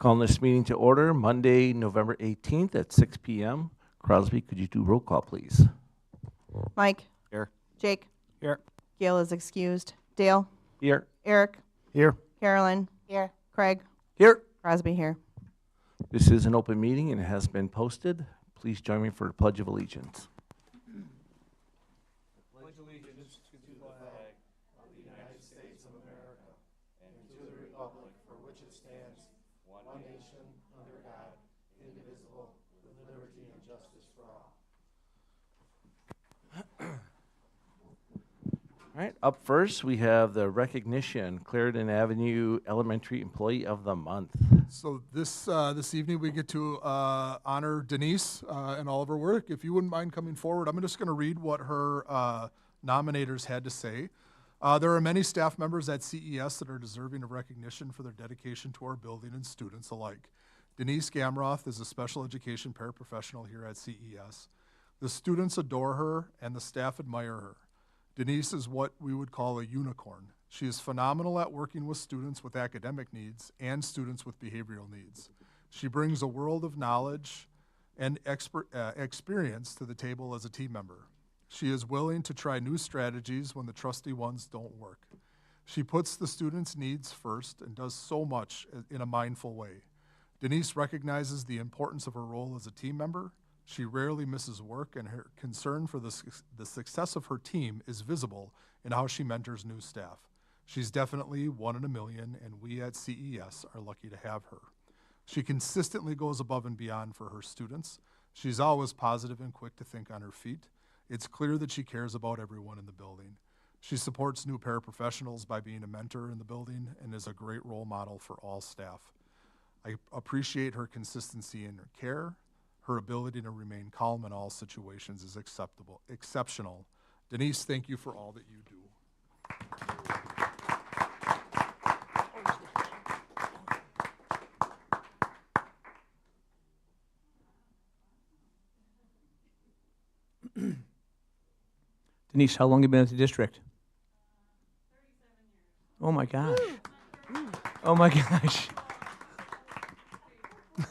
Calling this meeting to order Monday, November 18th at 6 p.m. Crosby, could you do roll call, please? Mike. Here. Jake. Here. Gail is excused. Dale. Here. Eric. Here. Carolyn. Here. Craig. Here. Crosby here. This is an open meeting and it has been posted. Please join me for the Pledge of Allegiance. Pledge allegiance to the flag of the United States of America and to the republic for which it stands, one nation, under God, indivisible, with liberty and justice for all. All right, up first, we have the recognition, Clarendon Avenue Elementary Employee of the Month. So this evening we get to honor Denise and all of her work. If you wouldn't mind coming forward, I'm just going to read what her nominators had to say. There are many staff members at CES that are deserving of recognition for their dedication to our building and students alike. Denise Gamroth is a special education paraprofessional here at CES. The students adore her and the staff admire her. Denise is what we would call a unicorn. She is phenomenal at working with students with academic needs and students with behavioral needs. She brings a world of knowledge and experience to the table as a team member. She is willing to try new strategies when the trusty ones don't work. She puts the students' needs first and does so much in a mindful way. Denise recognizes the importance of her role as a team member. She rarely misses work, and her concern for the success of her team is visible in how she mentors new staff. She's definitely one in a million, and we at CES are lucky to have her. She consistently goes above and beyond for her students. She's always positive and quick to think on her feet. It's clear that she cares about everyone in the building. She supports new paraprofessionals by being a mentor in the building and is a great role model for all staff. I appreciate her consistency in her care. Her ability to remain calm in all situations is exceptional. Denise, thank you for all that you do. Denise, how long have you been at the district? 37 years. Oh my gosh. Oh my gosh.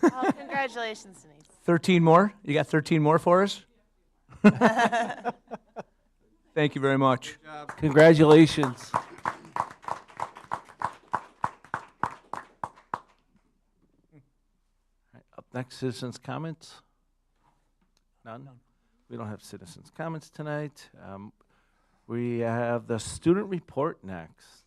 Well, congratulations, Denise. 13 more? You got 13 more for us? Thank you very much. Congratulations. Up next, citizens' comments. None? We don't have citizens' comments tonight. We have the student report next.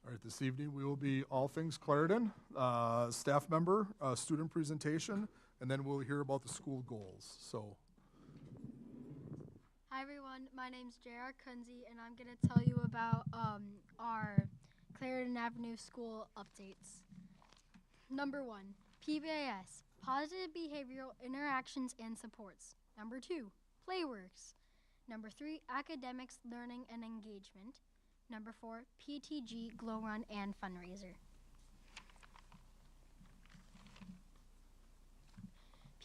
All right, this evening we will be all things Clarendon, staff member, student presentation, and then we'll hear about the school goals. So, hi everyone, my name's J.R. Kunze, and I'm going to tell you about our Clarendon Avenue school updates. Number 1, PBIS, positive behavioral interactions and supports. Number 2, Playworks. Number 3, academics, learning, and engagement. Number 4, PTG, Glow Run, and Fundraiser.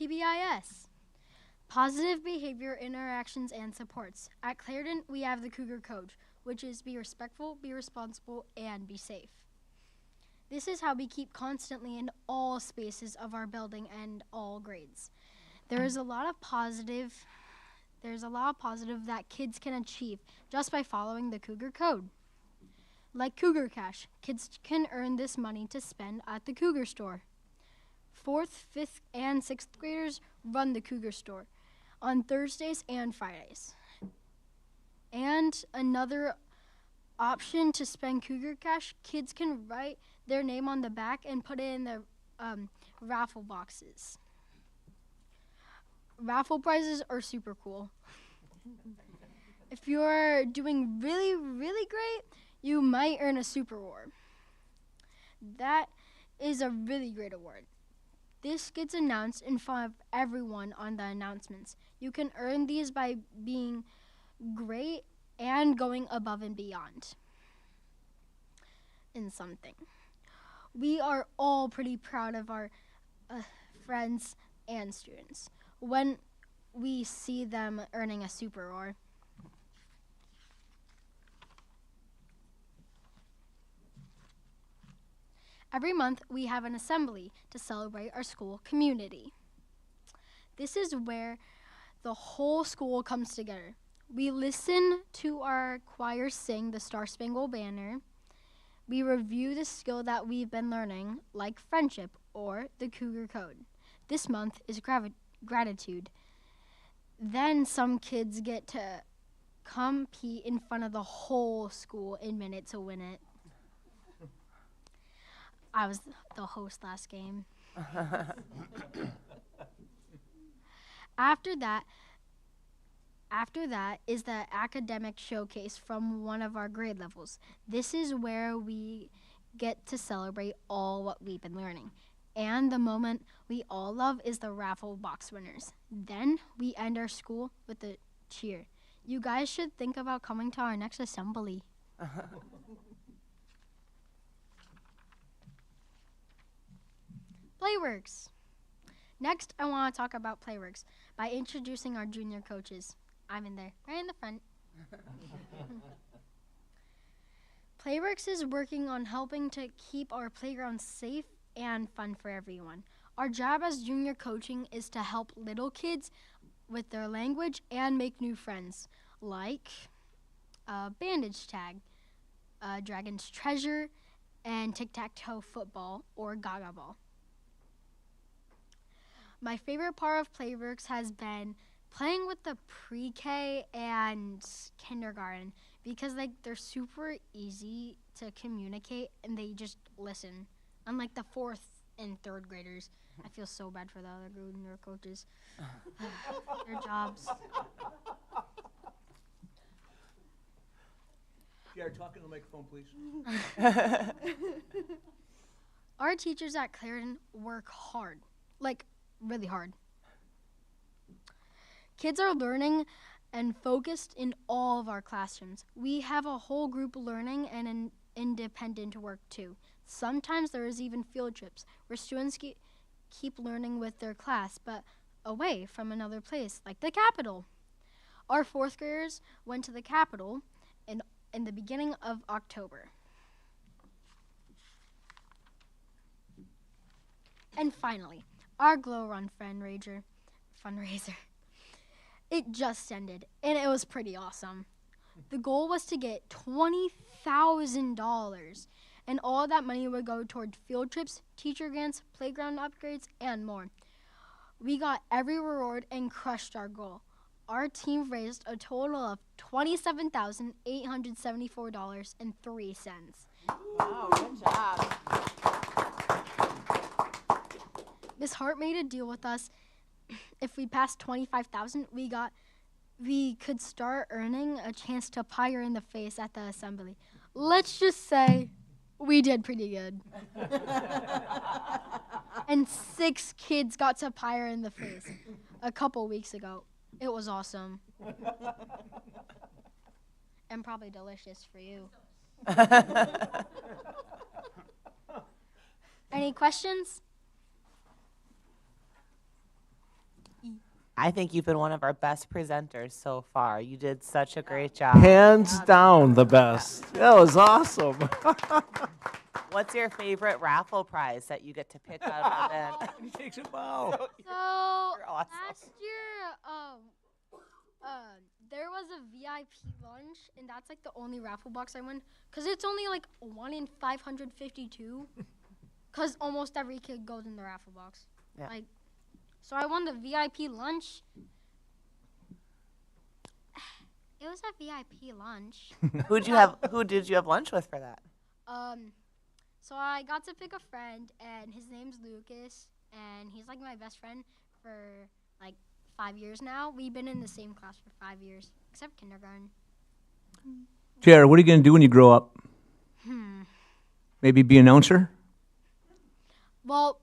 PBIS, positive behavior interactions and supports. At Clarendon, we have the Cougar Code, which is be respectful, be responsible, and be safe. This is how we keep constantly in all spaces of our building and all grades. There's a lot of positive that kids can achieve just by following the Cougar Code. Like Cougar Cash, kids can earn this money to spend at the Cougar Store. 4th, 5th, and 6th graders run the Cougar Store on Thursdays and Fridays. And another option to spend Cougar Cash, kids can write their name on the back and put it in the raffle boxes. Raffle prizes are super cool. If you're doing really, really great, you might earn a super award. That is a really great award. This gets announced in front of everyone on the announcements. You can earn these by being great and going above and beyond in something. We are all pretty proud of our friends and students when we see them earning a super award. Every month, we have an assembly to celebrate our school community. This is where the whole school comes together. We listen to our choir sing the Star Spangled Banner. We review the skill that we've been learning, like friendship or the Cougar Code. This month is gratitude. Then some kids get to compete in front of the whole school in minute to win it. I was the host last game. After that is the academic showcase from one of our grade levels. This is where we get to celebrate all what we've been learning. And the moment we all love is the raffle box winners. Then we end our school with a cheer. You guys should think about coming to our next assembly. Playworks. Next, I want to talk about Playworks by introducing our junior coaches. I'm in there, right in the front. Playworks is working on helping to keep our playground safe and fun for everyone. Our job as junior coaching is to help little kids with their language and make new friends, like bandage tag, dragon's treasure, and tic-tac-toe football or gaga ball. My favorite part of Playworks has been playing with the pre-K and kindergarten because they're super easy to communicate and they just listen. Unlike the 4th and 3rd graders. I feel so bad for the other junior coaches. Their jobs. Yeah, talk in the microphone, please. Our teachers at Clarendon work hard, like really hard. Kids are learning and focused in all of our classrooms. We have a whole group learning and independent work too. Sometimes there is even field trips where students keep learning with their class, but away from another place, like the Capitol. Our 4th graders went to the Capitol in the beginning of October. And finally, our Glow Run fundraiser. It just ended, and it was pretty awesome. The goal was to get $20,000, and all that money would go toward field trips, teacher grants, playground upgrades, and more. We got every reward and crushed our goal. Our team raised a total of $27,874.03. Wow, good job. Miss Hart made a deal with us. If we passed 25,000, we could start earning a chance to pie her in the face at the assembly. Let's just say we did pretty good. And 6 kids got to pie her in the face a couple weeks ago. It was awesome. And probably delicious for you. Any questions? I think you've been one of our best presenters so far. You did such a great job. Hands down the best. That was awesome. What's your favorite raffle prize that you get to pick out of the event? He takes a bow. So awesome. last year, there was a VIP lunch, and that's like the only raffle box I won, cause it's only like 1 in 552, cause almost every kid goes in the raffle box. Yeah. So I won the VIP lunch. It was a VIP lunch. Who did you have lunch with for that? So I got to pick a friend, and his name's Lucas, and he's like my best friend for like 5 years now. We've been in the same class for 5 years, except kindergarten. Jared, what are you going to do when you grow up? Maybe be an announcer? Well,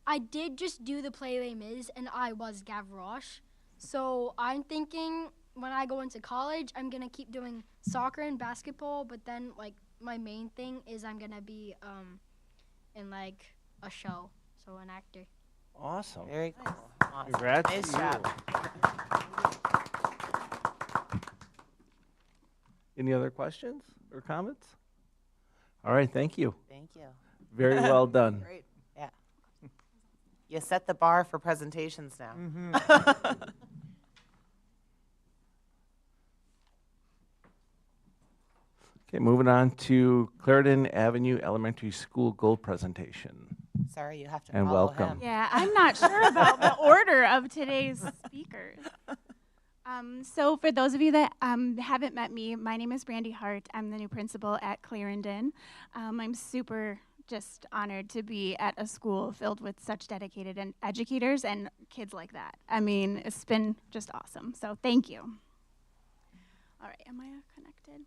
I did just do the Play Les Mis, and I was Gavroche. So I'm thinking when I go into college, I'm going to keep doing soccer and basketball, but then, like, my main thing is I'm going to be in, like, a show, so an actor. Awesome. Very cool. Awesome. Congrats Nice to you. job. Any other questions or comments? All right, thank you. Thank you. Very well done. Great. Yeah. You set the bar for presentations now. Okay, moving on to Clarendon Avenue Elementary School goal presentation. Sorry, you have to And follow welcome. him. Yeah, I'm not sure about the order of today's speakers. So for those of you that haven't met me, my name is Brandy Hart. I'm the new principal at Clarendon. I'm super just honored to be at a school filled with such dedicated educators and kids like that. I mean, it's been just awesome. So thank you. All right, am I connected?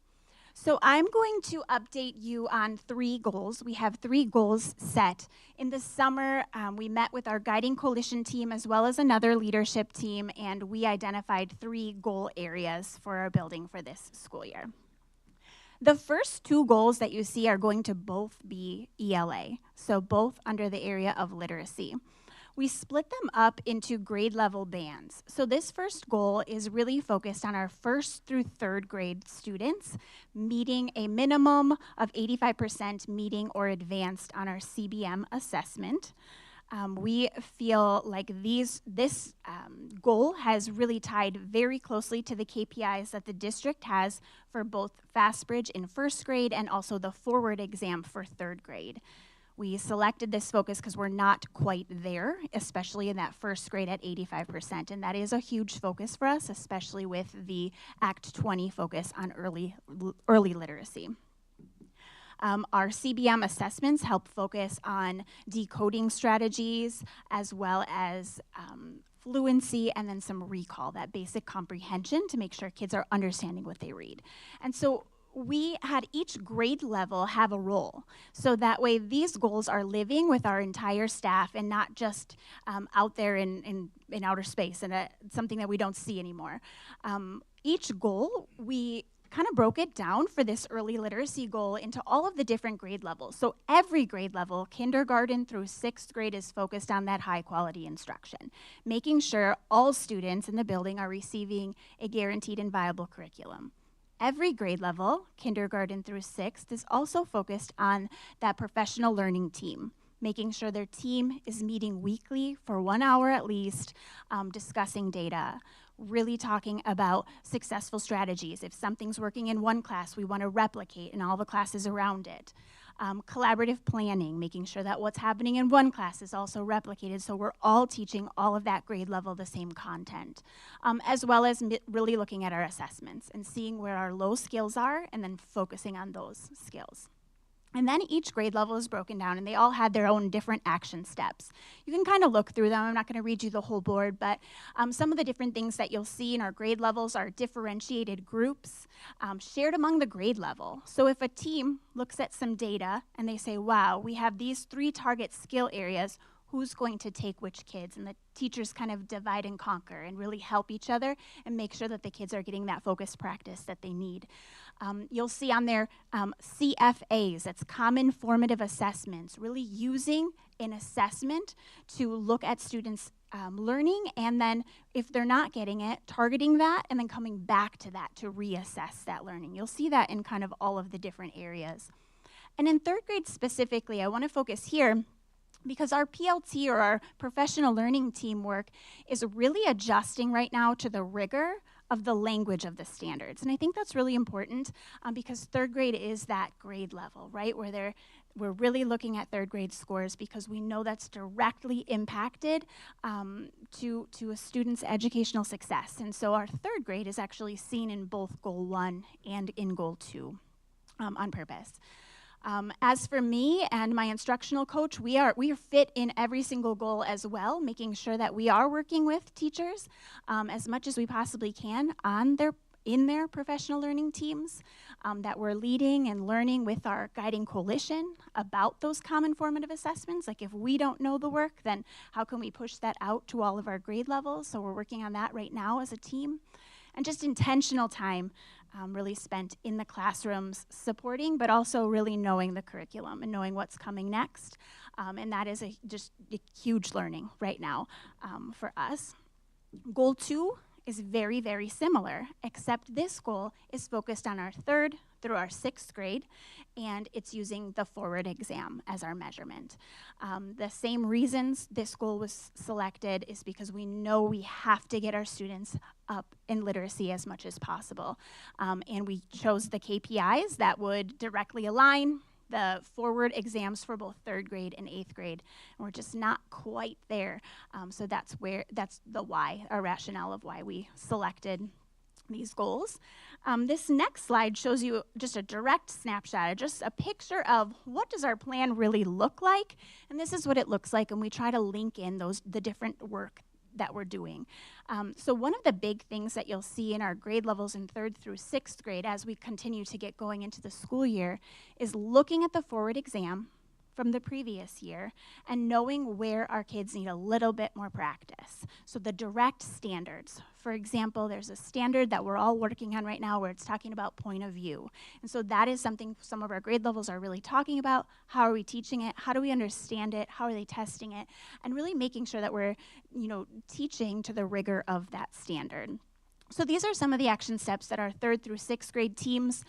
So I'm going to update you on 3 goals. We have 3 goals set. In the summer, we met with our guiding coalition team as well as another leadership team, and we identified 3 goal areas for our building for this school year. The first 2 goals that you see are going to both be ELA, so both under the area of literacy. We split them up into grade level bands. So this first goal is really focused on our 1st through 3rd grade students meeting a minimum of 85% meeting or advanced on our CBM assessment. We feel like this goal has really tied very closely to the KPIs that the district has for both FastBridge in 1st grade and also the forward exam for 3rd grade. We selected this focus because we're not quite there, especially in that 1st grade at 85%, and that is a huge focus for us, especially with the Act 20 focus on early literacy. Our CBM assessments help focus on decoding strategies as well as fluency and then some recall, that basic comprehension to make sure kids are understanding what they read. And so we had each grade level have a role. So that way these goals are living with our entire staff and not just out there in outer space and something that we don't see anymore. Each goal, we kind of broke it down for this early literacy goal into all of the different grade levels. So every grade level, kindergarten through 6th grade, is focused on that high quality instruction, making sure all students in the building are receiving a guaranteed and viable curriculum. Every grade level, kindergarten through 6th, is also focused on that professional learning team, making sure their team is meeting weekly for 1 hour at least, discussing data, really talking about successful strategies. If something's working in one class, we want to replicate in all the classes around it. Collaborative planning, making sure that what's happening in one class is also replicated so we're all teaching all of that grade level the same content, as well as really looking at our assessments and seeing where our low skills are and then focusing on those skills. And then each grade level is broken down, and they all had their own different action steps. You can kind of look through them. I'm not going to read you the whole board, but some of the different things that you'll see in our grade levels are differentiated groups shared among the grade level. So if a team looks at some data and they say, wow, we have these 3 target skill areas, who's going to take which kids? And the teachers kind of divide and conquer and really help each other and make sure that the kids are getting that focused practice that they need. You'll see on there CFAs, that's common formative assessments, really using an assessment to look at students' learning, and then if they're not getting it, targeting that and then coming back to that to reassess that learning. You'll see that in kind of all of the different areas. And in 3rd grade specifically, I want to focus here because our PLT, or our professional learning teamwork, is really adjusting right now to the rigor of the language of the standards. And I think that's really important because 3rd grade is that grade level, right? Where we're really looking at 3rd grade scores because we know that's directly impacted to a student's educational success. And so our 3rd grade is actually seen in both Goal 1 and in Goal 2 on purpose. As for me and my instructional coach, we are fit in every single goal as well, making sure that we are working with teachers as much as we possibly can in their professional learning teams, that we're leading and learning with our guiding coalition about those common formative assessments. Like if we don't know the work, then how can we push that out to all of our grade levels? So we're working on that right now as a team. And just intentional time really spent in the classrooms supporting, but also really knowing the curriculum and knowing what's coming next. And that is just a huge learning right now for us. Goal 2 is very, very similar, except this goal is focused on our 3rd through our 6th grade, and it's using the forward exam as our measurement. The same reasons this goal was selected is because we know we have to get our students up in literacy as much as possible. And we chose the KPIs that would directly align the forward exams for both 3rd grade and 8th grade. And we're just not quite there. So that's the why, our rationale of why we selected these goals. This next slide shows you just a direct snapshot, just a picture of what does our plan really look like. And this is what it looks like, and we try to link in the different work that we're doing. So one of the big things that you'll see in our grade levels in 3rd through 6th grade as we continue to get going into the school year is looking at the forward exam from the previous year and knowing where our kids need a little bit more practice. So the direct standards. For example, there's a standard that we're all working on right now where it's talking about point of view. And so that is something some of our grade levels are really talking about. How are we teaching it? How do we understand it? How are they testing it? And really making sure that we're, teaching to the rigor of that standard. So these are some of the action steps that our 3rd through 6th grade teams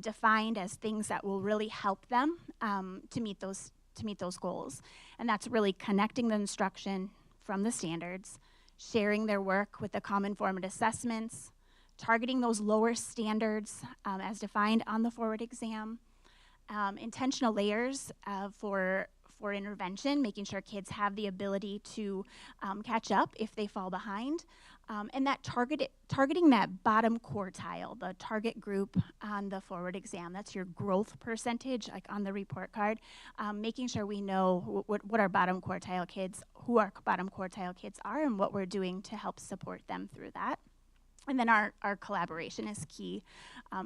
defined as things that will really help them to meet those goals. And that's really connecting the instruction from the standards, sharing their work with the common formative assessments, targeting those lower standards as defined on the forward exam, intentional layers for intervention, making sure kids have the ability to catch up if they fall behind, and that targeting that bottom quartile, the target group on the forward exam. That's your growth percentage, like on the report card, making sure we know what our bottom quartile kids, who our bottom quartile kids are, and what we're doing to help support them through that. And then our collaboration is key.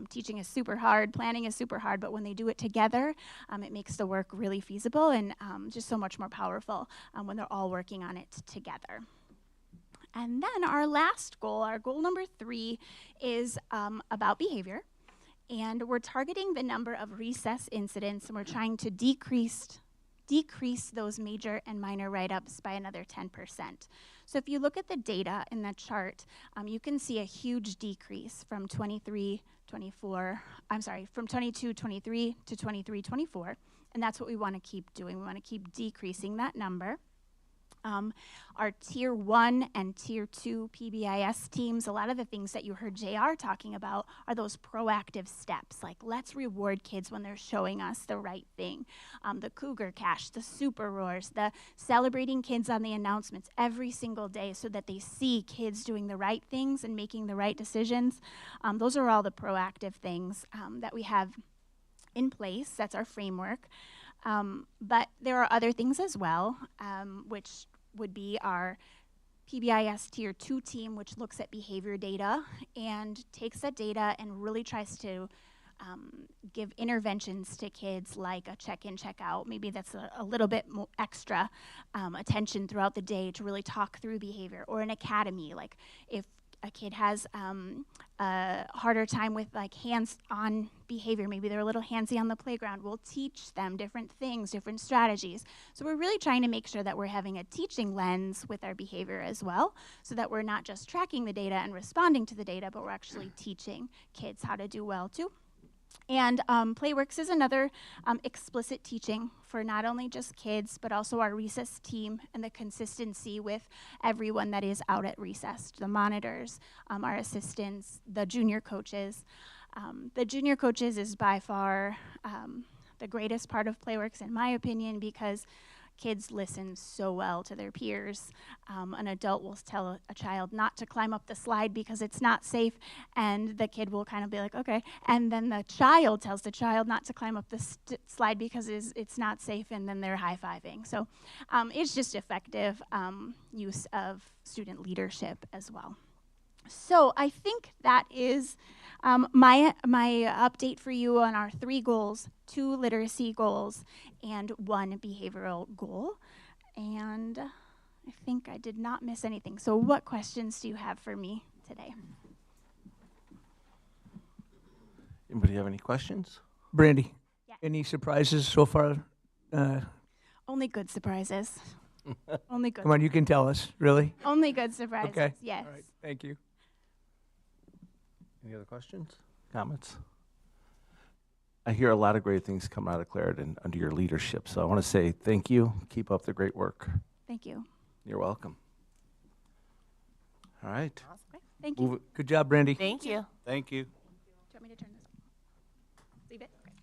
Teaching is super hard, planning is super hard, but when they do it together, it makes the work really feasible and just so much more powerful when they're all working on it together. And then our last goal, our goal number 3, is about behavior. And we're targeting the number of recess incidents, and we're trying to decrease those major and minor write-ups by another 10%. So if you look at the data in that chart, you can see a huge decrease from 22-23 to 23-24, and that's what we want to keep doing. We want to keep decreasing that number. Our Tier 1 and Tier 2 PBIS teams, a lot of the things that you heard JR talking about are those proactive steps, like let's reward kids when they're showing us the right thing. The Cougar Cash, the Super Roars, the celebrating kids on the announcements every single day so that they see kids doing the right things and making the right decisions. Those are all the proactive things that we have in place. That's our framework. But there are other things as well, which would be our PBIS Tier 2 team, which looks at behavior data and takes that data and really tries to give interventions to kids like a check-in, check-out. Maybe that's a little bit more extra attention throughout the day to really talk through behavior. Or an academy, like if a kid has a harder time with like hands-on behavior, maybe they're a little handsy on the playground, we'll teach them different things, different strategies. So we're really trying to make sure that we're having a teaching lens with our behavior as well, so that we're not just tracking the data and responding to the data, but we're actually teaching kids how to do well too. And Playworks is another explicit teaching for not only just kids, but also our recess team and the consistency with everyone that is out at recess, the monitors, our assistants, the junior coaches. The junior coaches is by far the greatest part of Playworks, in my opinion, because kids listen so well to their peers. An adult will tell a child not to climb up the slide because it's not safe, and the kid will kind of be like, okay. And then the child tells the child not to climb up the slide because it's not safe, and then they're high-fiving. So it's just effective use of student leadership as well. So I think that is my update for you on our 3 goals, 2 literacy goals, and 1 behavioral goal. And I think I did not miss anything. So what questions do you have for me today? Anybody have any questions? Brandy, Yeah. any surprises so far? Only good surprises. Only good. Come on, you can tell us, really? Only good surprises. Okay. Yes. All right, thank you. Any other questions, comments? I hear a lot of great things coming out of Clarendon under your leadership, so I want to say thank you. Keep up the great work. Thank you. You're welcome. All right. Awesome. Thank you. Move it. Good job, Brandy. Thank you. Thank you. Do you want me to turn this? Leave it? Okay.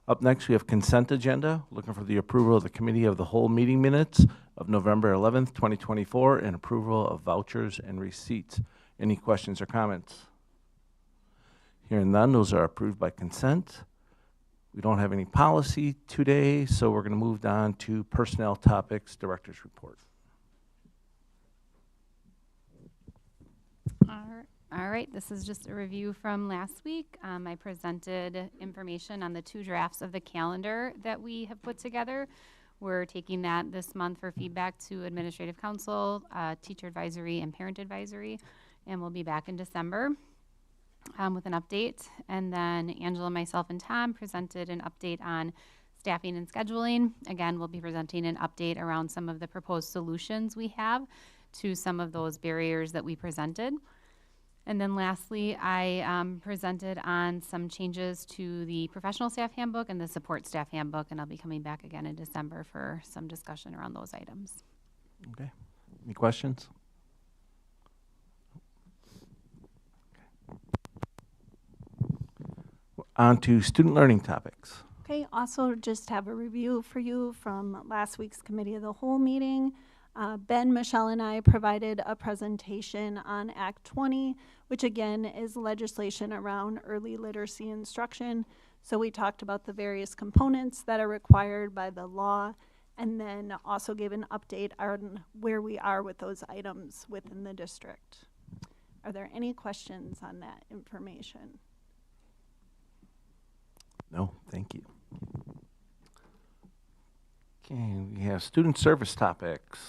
Up next, we have consent agenda, looking for the approval of the committee of the whole meeting minutes of November 11th, 2024, and approval of vouchers and receipts. Any questions or comments? Hearing none, those are approved by consent. We don't have any policy today, so we're going to move on to personnel topics, director's report. All right, this is just a review from last week. I presented information on the 2 drafts of the calendar that we have put together. We're taking that this month for feedback to Administrative Council, Teacher Advisory, and Parent Advisory, and we'll be back in December with an update. And then Angela, myself, and Tom presented an update on staffing and scheduling. Again, we'll be presenting an update around some of the proposed solutions we have to some of those barriers that we presented. And then lastly, I presented on some changes to the professional staff handbook and the support staff handbook, and I'll be coming back again in December for some discussion around those items. Okay. Any questions? On to student learning topics. Okay, also just have a review for you from last week's Committee of the Whole meeting. Ben, Michelle, and I provided a presentation on Act 20, which again is legislation around early literacy instruction. So we talked about the various components that are required by the law, and then also gave an update on where we are with those items within the district. Are there any questions on that information? No, thank you. Okay, we have student service topics.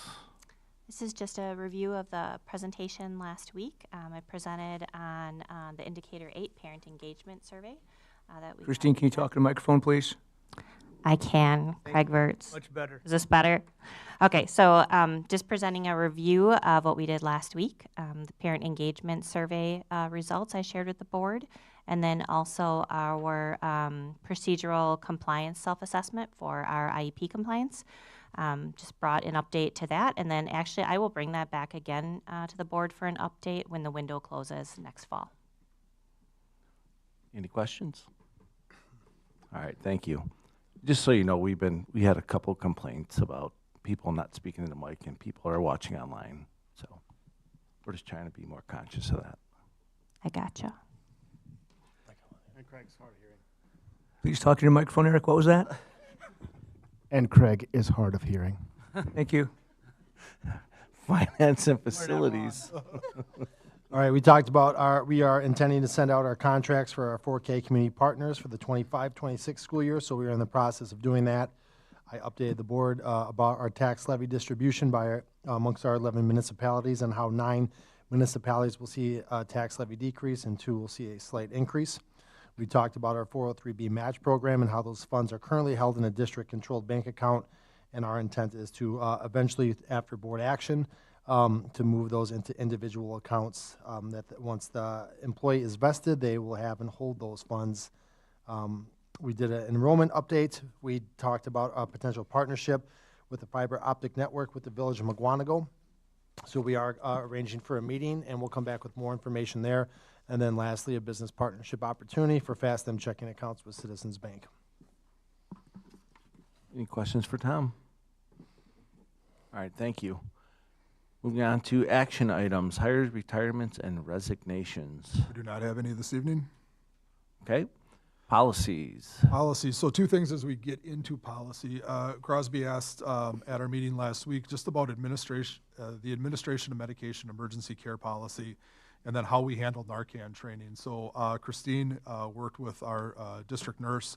This is just a review of the presentation last week. I presented on the Indicator 8 Parent Engagement Survey. That we Christine, can you talk to the microphone, please? I can, Craig Verts. Much better. Is this better? Okay, so just presenting a review of what we did last week, the Parent Engagement Survey results I shared with the board, and then also our procedural compliance self-assessment for our IEP compliance. Just brought an update to that, and then actually I will bring that back again to the board for an update when the window closes next fall. Any questions? All right, thank you. Just so you know, we had a couple complaints about people not speaking in the mic, and people are watching online, so we're just trying to be more conscious of that. I gotcha. And Craig's hard of hearing. Please talk to your microphone, Eric. What was that? And Craig is hard of hearing. Thank you. Finance and facilities. All right, we talked about we are intending to send out our contracts for our 4K community partners for the 25-26 school year, so we are in the process of doing that. I updated the board about our tax levy distribution by amongst our 11 municipalities and how 9 municipalities will see a tax levy decrease and 2 will see a slight increase. We talked about our 403B match program and how those funds are currently held in a district-controlled bank account, and our intent is to eventually, after board action, to move those into individual accounts that once the employee is vested, they will have and hold those funds. We did an enrollment update. We talked about a potential partnership with the fiber optic network with the village of Mukwonago. So we are arranging for a meeting, and we'll come back with more information there. And then lastly, a business partnership opportunity for FastM checking accounts with Citizens Bank. Any questions for Tom? All right, thank you. Moving on to action items, hires, retirements, and resignations. We do not have any this evening. Okay, policies. Policies. So 2 things as we get into policy. Crosby asked at our meeting last week just about administration, the administration of medication emergency care policy, and then how we handle Narcan training. So Christine worked with our district nurse,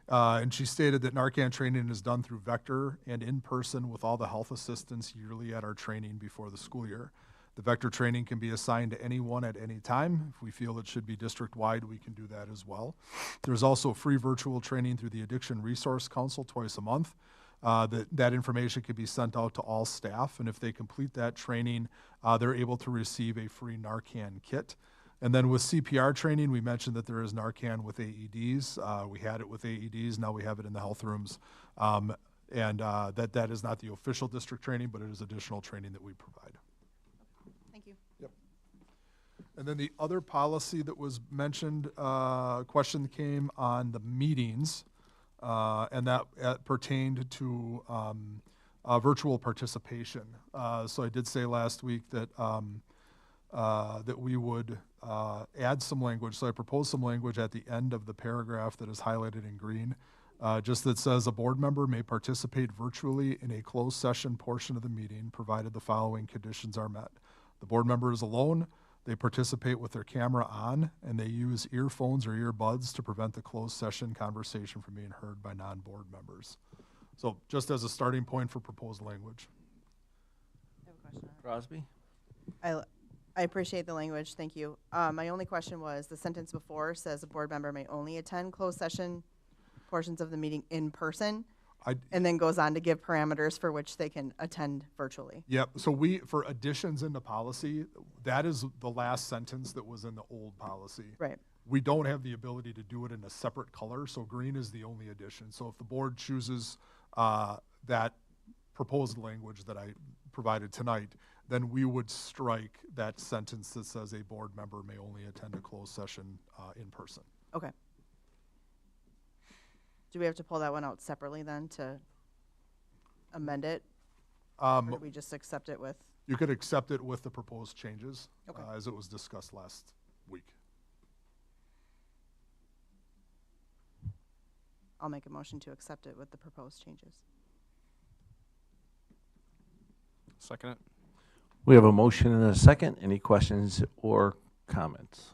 and she stated that Narcan training is done through Vector and in person with all the health assistants yearly at our training before the school year. The Vector training can be assigned to anyone at any time. If we feel it should be district-wide, we can do that as well. There's also free virtual training through the Addiction Resource Council twice a month. That information can be sent out to all staff, and if they complete that training, they're able to receive a free Narcan kit. And then with CPR training, we mentioned that there is Narcan with AEDs. We had it with AEDs, now we have it in the health rooms. That is not the official district training, but it is additional training that we provide. Thank you. Yep. And then the other policy that was mentioned, question came on the meetings, and that pertained to virtual participation. So I did say last week that that we would add some language. So I proposed some language at the end of the paragraph that is highlighted in green, just that says a board member may participate virtually in a closed session portion of the meeting, provided the following conditions are met. The board member is alone, they participate with their camera on, and they use earphones or earbuds to prevent the closed session conversation from being heard by non-board members. So just as a starting point for proposed language. I have a question. Crosby? I appreciate the language, thank you. My only question was, the sentence before says a board member may only attend closed session portions of the meeting in person, and then goes on to give parameters for which they can attend virtually. Yep, so for additions into policy, that is the last sentence that was in the old policy. Right. We don't have the ability to do it in a separate color, so green is the only addition. So if the board chooses that proposed language that I provided tonight, then we would strike that sentence that says a board member may only attend a closed session in person. Okay. Do we have to pull that one out separately then to amend it? Or do we just accept it with? You could accept it with the proposed changes, Okay. as it was discussed last week. I'll make a motion to accept it with the proposed changes. Second it. We have a motion and a second. Any questions or comments?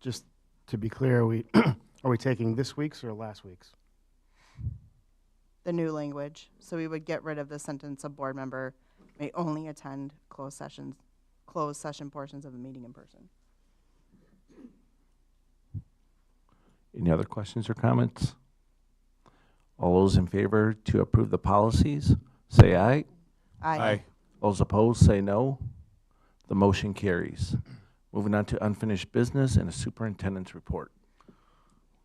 Just to be clear, are we taking this week's or last week's? The new language. So we would get rid of the sentence, a board member may only attend closed session portions of the meeting in person. Any other questions or comments? All those in favor to approve the policies, say aye. Aye. Those opposed, say no. The motion carries. Moving on to unfinished business and a superintendent's report.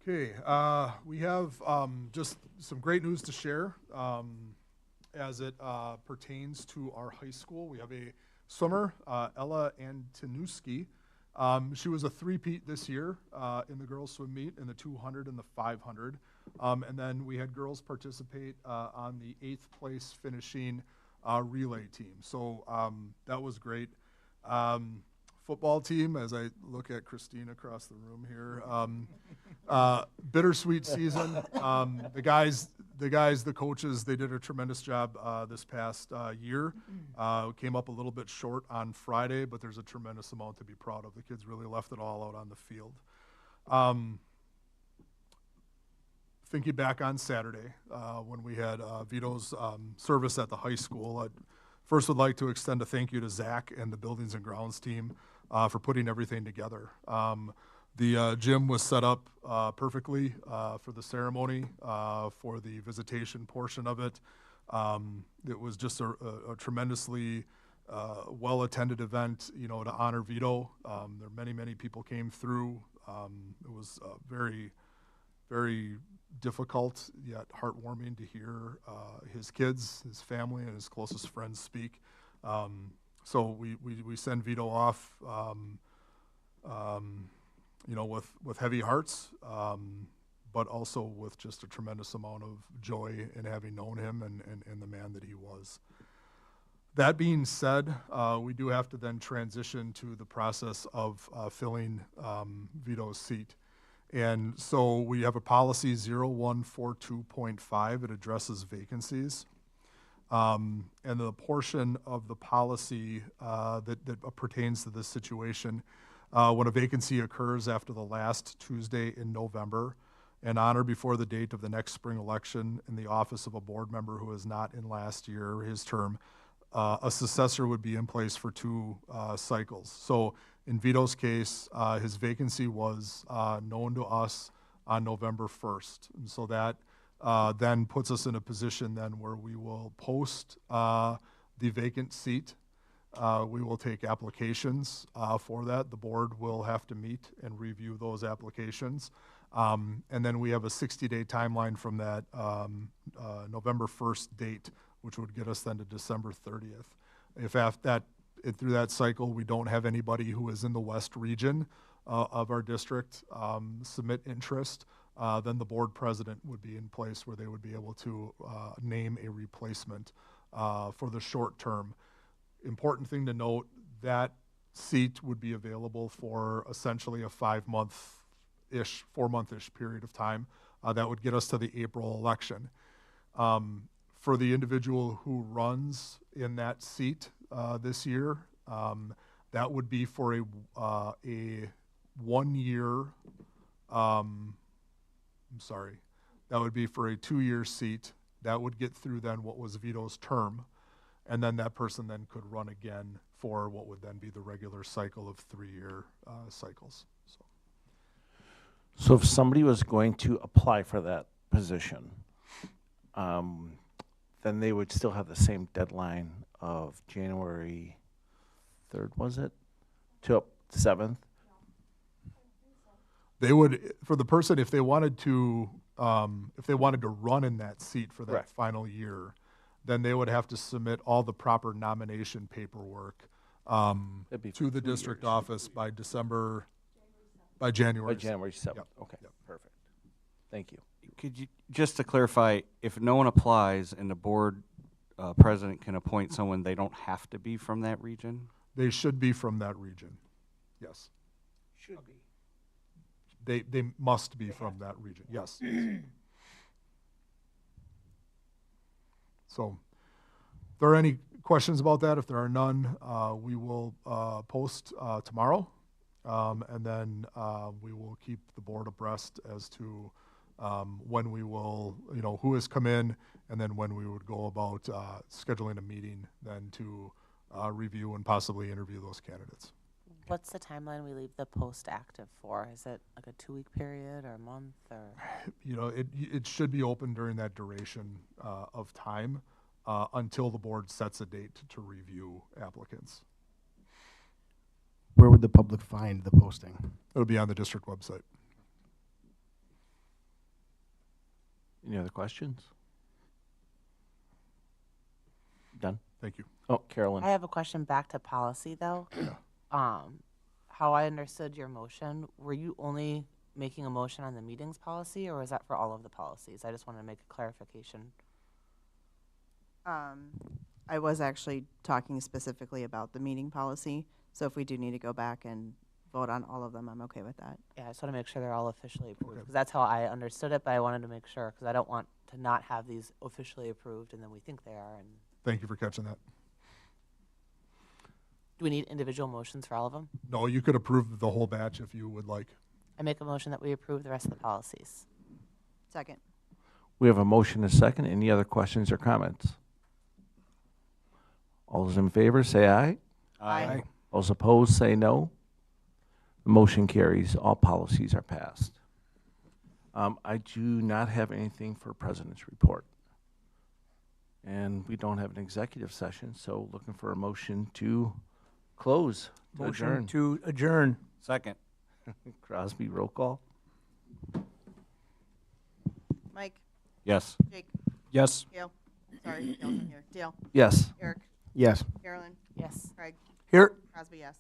Okay, we have just some great news to share as it pertains to our high school. We have a swimmer, Ella Antonuski. She was a three-peat this year in the girls' swim meet in the 200 and the 500. And then we had girls participate on the 8th place finishing relay team. So that was great. Football team, as I look at Christine across the room here, bittersweet season. The coaches, they did a tremendous job this past year. Came up a little bit short on Friday, but there's a tremendous amount to be proud of. The kids really left it all out on the field. Thinking back on Saturday, when we had Vito's service at the high school, I first would like to extend a thank you to Zach and the Buildings and Grounds team for putting everything together. The gym was set up perfectly for the ceremony, for the visitation portion of it. It was just a tremendously well-attended event, to honor Vito. There many people came through. It was very, very difficult yet heartwarming to hear his kids, his family, and his closest friends speak. So we send Vito off, with heavy hearts, but also with just a tremendous amount of joy in having known him and the man that he was. That being said, we do have to then transition to the process of filling Vito's seat. And so we have a policy 0142.5. It addresses vacancies. And the portion of the policy that pertains to this situation, when a vacancy occurs after the last Tuesday in November, and on or before the date of the next spring election in the office of a board member who is not in last year, his term, a successor would be in place for 2 cycles. So in Vito's case, his vacancy was known to us on November 1st. And so that then puts us in a position then where we will post the vacant seat we will take applications for that. The board will have to meet and review those applications. And then we have a 60-day timeline from that November 1st date, which would get us then to December 30th. If through that cycle we don't have anybody who is in the west region of our district submit interest, then the board president would be in place where they would be able to name a replacement for the short term. Important thing to note, that seat would be available for essentially a 4-month-ish period of time. That would get us to the April election. For the individual who runs in that seat this year, that would be for a 1-year, that would be for a 2-year seat. That would get through then what was Vito's term, and then that person then could run again for what would then be the regular cycle of 3-year cycles. So if somebody was going to apply for that position, then they would still have the same deadline of January 3rd, was it? Till 7th? They would, for the person, if they wanted to run in that seat for that Correct. final year, then they would have to submit all the proper nomination paperwork That'd be to the 2 district years. office by January. By January 7th. Yep. Okay, Yep. perfect. Thank you. Could you, just to clarify, if no one applies and the board president can appoint someone, they don't have to be from that region? They should be from that region. Yes. Should be. They must be from that region. Yes. So, if there are any questions about that, if there are none, we will post tomorrow, and then we will keep the board abreast as to when we will, who has come in, and then when we would go about scheduling a meeting then to review and possibly interview those candidates. What's the timeline we leave the post active for? Is it like a 2-week period or a month or? It should be open during that duration of time until the board sets a date to review applicants. Where would the public find the posting? It'll be on the district website. Any other questions? Done? Thank you. Oh, Carolyn. I have a question back to policy though. How I understood your motion, were you only making a motion on the meetings policy, or was that for all of the policies? I just wanted to make a clarification. I was actually talking specifically about the meeting policy, so if we do need to go back and vote on all of them, I'm okay with that. Yeah, I just want to make sure they're all officially approved, because that's how I understood it, but I wanted to make sure, because I don't want to not have these officially approved, and then we think they are, and Thank you for catching that. do we need individual motions for all of them? No, you could approve the whole batch if you would like. I make a motion that we approve the rest of the policies. Second. We have a motion and a second. Any other questions or comments? All those in favor, say aye. Aye. All those opposed, say no. The motion carries. All policies are passed. I do not have anything for President's report. And we don't have an executive session, so looking for a motion to close, to Motion adjourn. to adjourn. Second. Crosby, roll call. Mike, Yes. Jake, Yes. Gail, sorry, Gail's in here. Dale, Yes. Eric, Yes. Carolyn, Yes. Craig, Here. Crosby, yes.